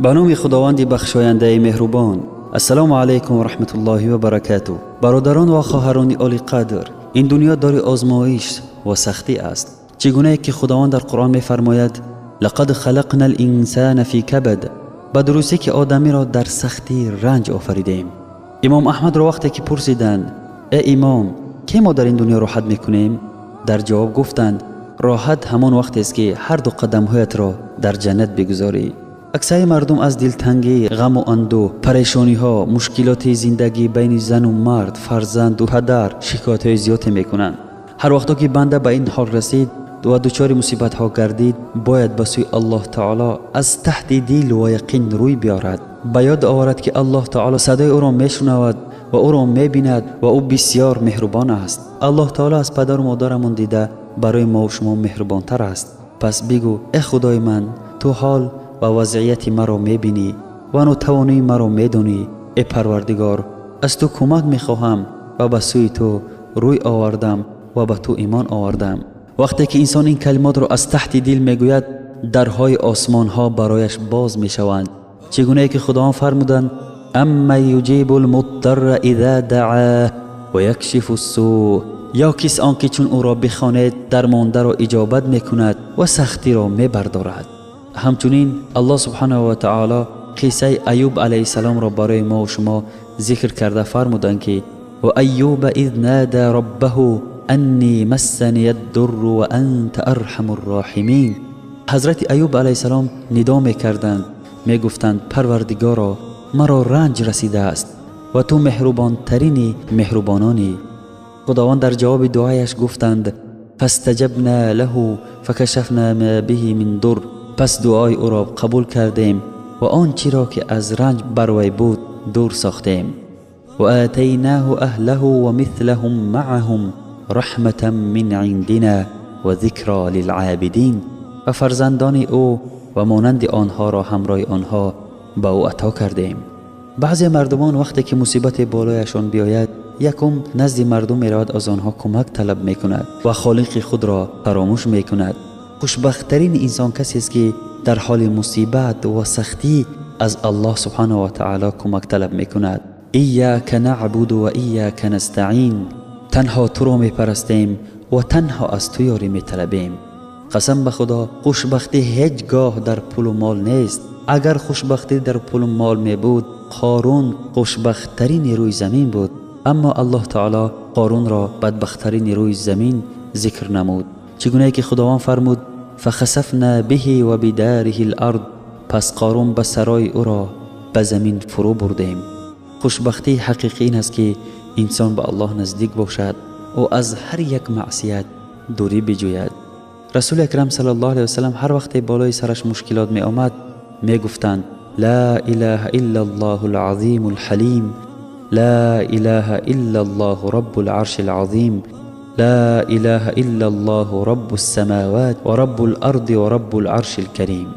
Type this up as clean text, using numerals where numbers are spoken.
به نام خداوند بخشاینده مهربان. السلام علیکم و رحمت الله و برکاته. برادران و خواهران عالی قدر، این دنیا داری آزمایش و سختی است. چگونه که خداوند در قرآن می‌فرماید لقد خلقنا الانسان فی کبد، به درستی که آدمی را در سختی رنج آفریدیم. امام احمد را وقتی که پرسیدند ای امام کی ما در این دنیا راحت میکنیم، در جواب گفتند راحت همان وقتی است که هر دو قدم‌هایت را در جنت بگذاری. اکثر مردم از دلتنگی، غم و اندوه، پریشانی ها، مشکلات زندگی بین زن و مرد، فرزند و پدر شکایت های زیاد میکنند. هر وقتا که بنده به این حال رسید و دچار مصیبت ها گردید، باید به سوی الله تعالی از تحت دل و یقین روی بیارد. به یاد آورد که الله تعالی صدای او را میشنود و او را میبیند و او بسیار مهربان است. الله تعالی از پدر و مادرمون دیده برای ما و شما مهربان تر است. پس بگو ای خدای من، تو حال و وضعیت مرا میبینی و نو توانی مرا میدونی. ای پروردگار، از تو کمک میخواهم و به سوی تو روی آوردم و به تو ایمان آوردم. وقتی که انسان این کلمات را از تحت دل میگوید، درهای آسمان ها برایش باز میشوند. چگونه که خداوند فرمودند اما یجیب المضطر اذا دعاه و یکشف السوء، یا کس آنکه چون او را بخواند درمانده را اجابت میکند و سختی را میبردارد. همچنین الله سبحانه و تعالی قصه ایوب علیه السلام را برای ما و شما ذکر کرده فرمودند که و ایوب اذ نادى ربه انی مسنی الضر و انت ارحم الراحمین. حضرت ایوب علیه السلام ندا میکردند، میگفتند پروردگارا، مرا رنج رسیده است و تو مهربان ترین مهربانانی. خداوند در جواب دعایش گفتند فاستجبنا له فکشفنا ما به من ضر، پس دعای او را قبول کردیم و آنچه را که از رنج بر وی بود دور ساختیم. و آتیناه اهله و مثلهم معهم رحمة من عندنا و ذکرى للعابدین، و فرزندان او و مانند آنها را همراه آنها به او عطا کردیم. بعضی مردمان وقتی که مصیبت بالایشان بیاید، یکم نزد مردم میرود، از آنها کمک طلب میکند و خالق خود را فراموش میکند. خوشبختترین انسان کسی است که در حال مصیبت و سختی از الله سبحانه و تعالی کمک طلب میکند. ایاک نعبد و ایاک نستعین، تنها تو را میپرستیم و تنها از تو یاری میطلبیم. قسم به خدا، خوشبختی هیچگاه در پول و مال نیست. اگر خوشبختی در پول و مال می بود، قارون خوشبختترین روی زمین بود. اما الله تعالی قارون را بدبختترین روی زمین ذکر نمود. چگونه که خداوند فرمود فخسفنا به و بداره الارض، پس قارون به سرای او را به زمین فرو بردیم. خوشبختی حقیقی این است که انسان به الله نزدیک باشد و از هر یک معصیت دوری بجوید. رسول اکرم صلی الله علیه و سلم هر وقت بالای سرش مشکلات می آمد می گفتند لا اله الا الله العظیم الحلیم، لا اله الا الله رب العرش العظیم، لا اله الا الله رب السماوات و رب الارض و رب العرش الكریم.